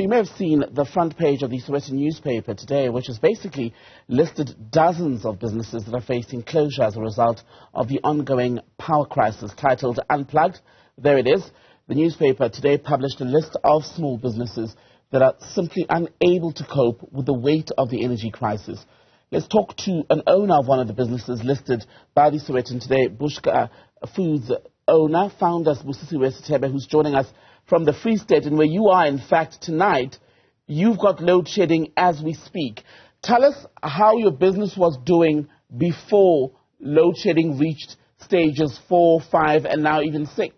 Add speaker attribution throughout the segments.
Speaker 1: you may have seen the front page of the Sowetan newspaper today, which has basically listed dozens of businesses that are facing closure as a result of the ongoing power crisis, titled Unplugged. There it is. The newspaper today published a list of small businesses that are simply unable to cope with the weight of the energy crisis. Let's talk to an owner of one of the businesses listed by the Sowetan today, Bushka Foods owner, founder S'busisiwe Sithebe, who's joining us from the Free State, and where you are, in fact, tonight. You've got load shedding as we speak. Tell us how your business was doing before load shedding reached stages 4, 5, and now even 6.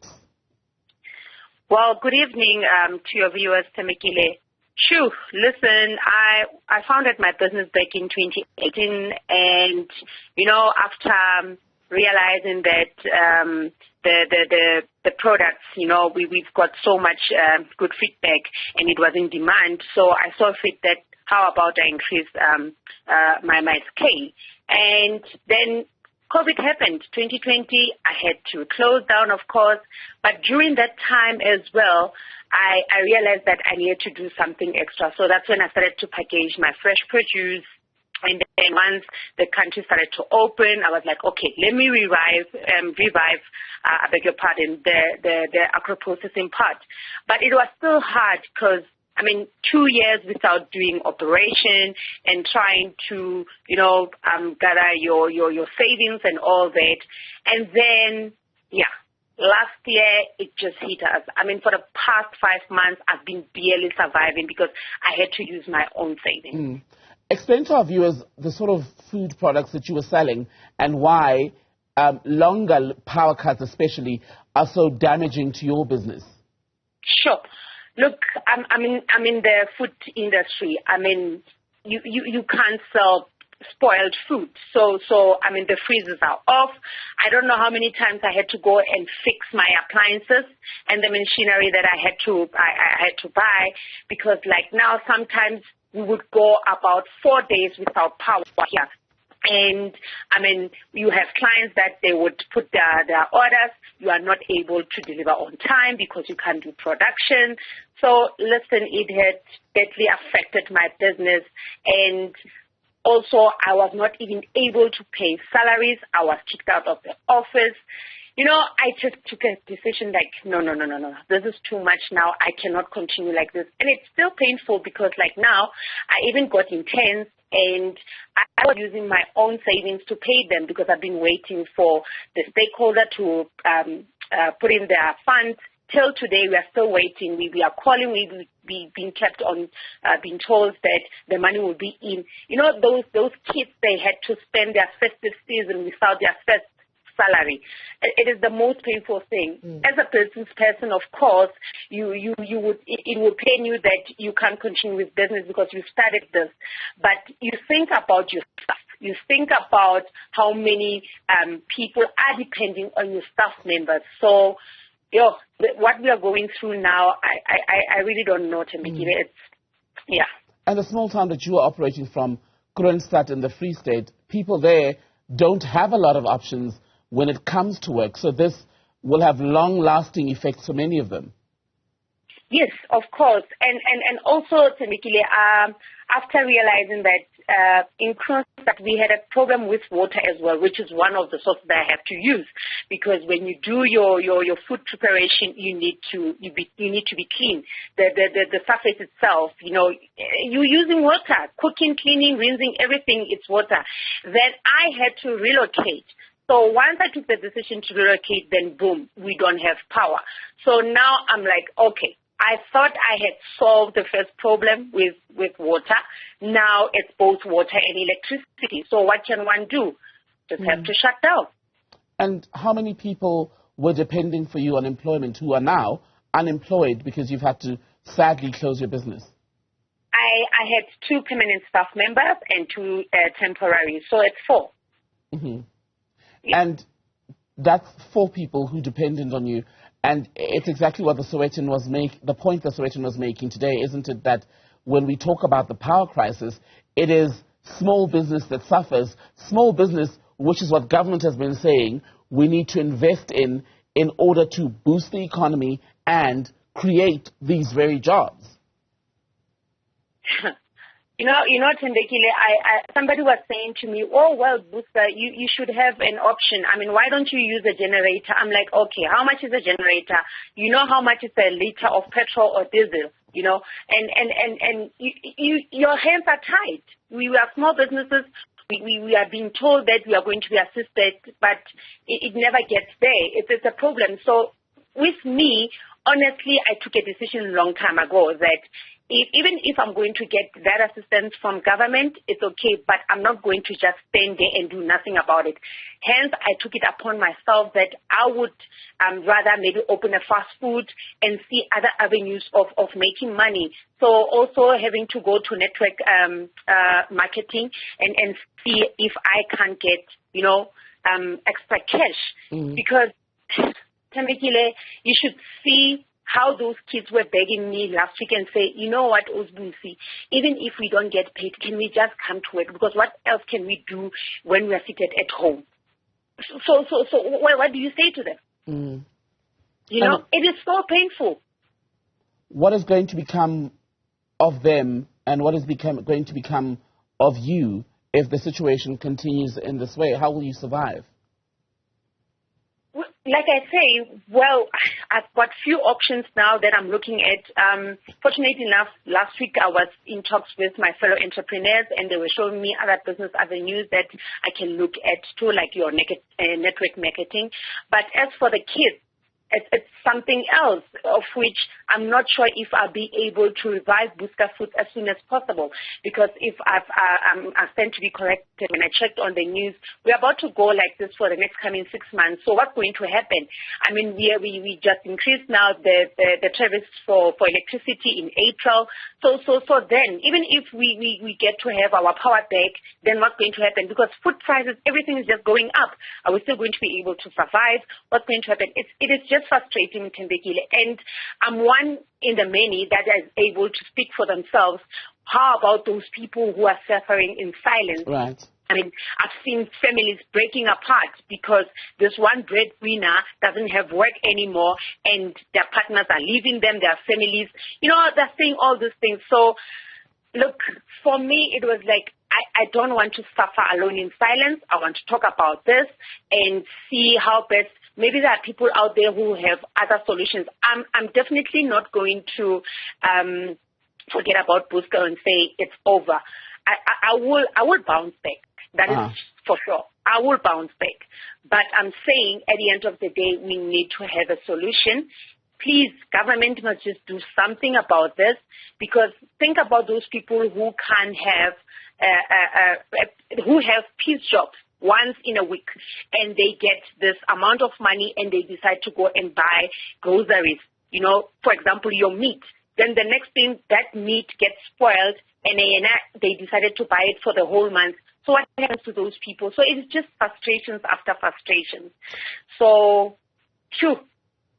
Speaker 2: Well, good evening to your viewers, Temekile. Shoo, listen, I founded my business back in 2018, and, after realizing that the products, we've got so much good feedback and it was in demand, so I saw fit that how about I increase my scale. And then COVID happened, 2020, I had to close down, of course, but during that time as well, I realized that I needed to do something extra. So that's when I started to package my fresh produce. And then once the country started to open, I was like, okay, let me revive, I beg your pardon, the agro-processing part. But it was still hard because 2 years without doing operation and trying to, gather your savings and all that. And then, last year it just hit us. For the past 5 months, I've been barely surviving because I had to use my own savings.
Speaker 1: Explain to our viewers the sort of food products that you were selling and why longer power cuts especially are so damaging to your business.
Speaker 2: Sure. Look, I'm in the food industry. You can't sell spoiled food. So the freezers are off. I don't know how many times I had to go and fix my appliances and the machinery that I had to buy, because like now sometimes we would go about 4 days without power here. And you have clients that they would put their orders. You are not able to deliver on time because you can't do production. So listen, it had badly affected my business, and also I was not even able to pay salaries. I was kicked out of the office. I just took a decision like, no. This is too much now. I cannot continue like this. And it's still painful because like now I even got intense, and I was using my own savings to pay them because I've been waiting for the stakeholder to put in their funds. Till today, we are still waiting. We are calling. We've been kept on, being told that the money will be in. Those kids, they had to spend their festive season without their first salary. It is the most painful thing. As a business person, of course, it would pain you that you can't continue with business because you started this. But you think about your staff. You think about how many people are depending on your staff members. So, what we are going through now, I really don't know, Temekile.
Speaker 1: And the small town that you are operating from, Kroonstad in the Free State, people there don't have a lot of options when it comes to work. So this will have long-lasting effects for many of them.
Speaker 2: Yes, of course. And also, Temekile, after realizing that in Kroonstad we had a problem with water as well, which is one of the sources that I have to use, because when you do your food preparation, you need to be clean. The surface itself, you're using water, cooking, cleaning, rinsing, everything. It's water. Then I had to relocate. So once I took the decision to relocate, then boom, we don't have power. So now I'm like, okay, I thought I had solved the first problem with water. Now it's both water and electricity. So what can one do? Just have to shut down.
Speaker 1: And how many people were depending for you on employment who are now unemployed because you've had to sadly close your business?
Speaker 2: I had 2 permanent staff members and 2 temporary. So it's 4.
Speaker 1: And that's 4 people who depended on you. And it's exactly what the point the Sowetan was making today, isn't it? That when we talk about the power crisis, it is small business that suffers. Small business, which is what government has been saying, we need to invest in order to boost the economy and create these very jobs.
Speaker 2: Tendekile, somebody was saying to me, oh, well, Bushka, you should have an option. I mean, why don't you use a generator? I'm like, okay, how much is a generator? You know how much is a liter of petrol or diesel, and your hands are tied. We are small businesses. We are being told that we are going to be assisted, but it never gets there. It's a problem. So with me, honestly, I took a decision a long time ago that even if I'm going to get that assistance from government, it's okay, but I'm not going to just stand there and do nothing about it. Hence, I took it upon myself that I would rather maybe open a fast food and see other avenues of making money. So also having to go to network marketing and see if I can get, extra cash. Because, Tambekile, you should see how those kids were begging me last week and say, you know what, S'busisiwe, even if we don't get paid, can we just come to work? Because what else can we do when we are seated at home? So what do you say to them? It is so painful.
Speaker 1: What is going to become of them and what is going to become of you if the situation continues in this way? How will you survive?
Speaker 2: Like I say, well, I've got few options now that I'm looking at. Fortunately enough, last week I was in talks with my fellow entrepreneurs and they were showing me other business avenues that I can look at too, like your network marketing. But as for the kids, it's something else of which I'm not sure if I'll be able to revive Bushka Foods as soon as possible, because if I stand to be corrected, when I checked on the news, we're about to go like this for the next coming 6 months. So what's going to happen? I mean, we just increased now the tariffs for electricity in April. So then, even if we get to have our power back, then what's going to happen? Because food prices, everything is just going up. Are we still going to be able to survive? What's going to happen? It is just frustrating, Tembekile, and I'm one in the many that is able to speak for themselves. How about those people who are suffering in silence?
Speaker 1: Right.
Speaker 2: I mean, I've seen families breaking apart because this one breadwinner doesn't have work anymore and their partners are leaving them, their families, they're saying all these things. So, look, for me, it was like, I don't want to suffer alone in silence. I want to talk about this and see how best. Maybe there are people out there who have other solutions. I'm definitely not going to forget about Bushka and say it's over. I will bounce back. That is for sure. I will bounce back. But I'm saying at the end of the day, we need to have a solution. Please, government must just do something about this, because think about those people who can't have, who have piece jobs once in a week, and they get this amount of money and they decide to go and buy groceries, for example, your meat. Then the next thing, that meat gets spoiled and they decided to buy it for the whole month. So what happens to those people? So it's just frustrations after frustrations. So,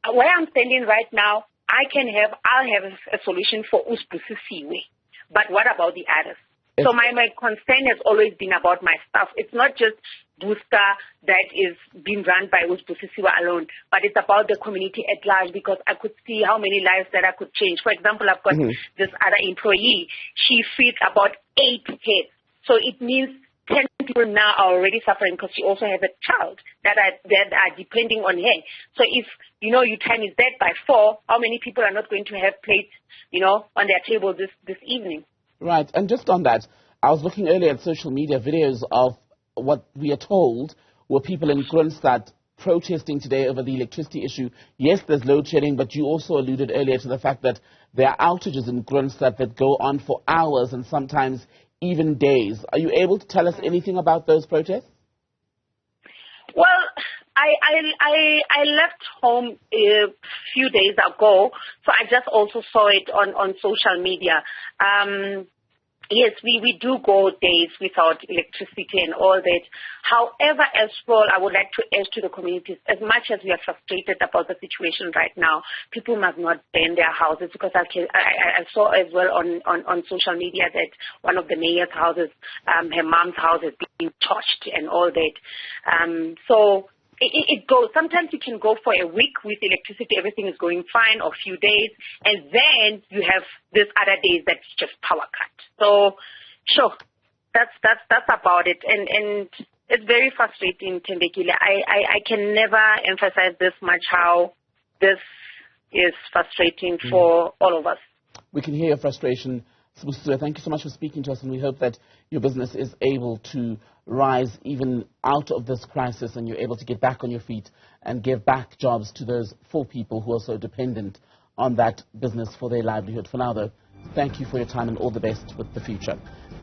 Speaker 2: where I'm standing right now, I'll have a solution for S'busisiwe. But what about the others? So my concern has always been about my staff. It's not just Bushka that is being run by S'busisiwe alone, but it's about the community at large, because I could see how many lives that I could change. For example, I've got this other employee. She feeds about 8 heads. So it means 10 people now are already suffering because she also has a child that are depending on her. So if, your time is that by 4, how many people are not going to have plates, on their table this evening?
Speaker 1: Right. And just on that, I was looking earlier at social media videos of what we are told were people in Kroonstad protesting today over the electricity issue. Yes, there's load shedding, but you also alluded earlier to the fact that there are outages in Kroonstad that go on for hours and sometimes even days. Are you able to tell us anything about those protests?
Speaker 2: Well, I left home a few days ago, so I just also saw it on social media. Yes, we do go days without electricity and all that. However, as well, I would like to urge to the communities, as much as we are frustrated about the situation right now, people must not burn their houses, because I saw as well on social media that one of the mayor's houses, her mom's house, is being torched and all that. So it goes. Sometimes you can go for a week with electricity, everything is going fine, or a few days, and then you have this other days that's just power cut. So Sure. That's about it. And it's very frustrating, Tembekile. I can never emphasize this much how this is frustrating for all of us.
Speaker 1: We can hear your frustration. S'busisiwe, thank you so much for speaking to us, and we hope that your business is able to rise even out of this crisis and you're able to get back on your feet and give back jobs to those 4 people who are so dependent on that business for their livelihood. For now, though, thank you for your time and all the best with the future.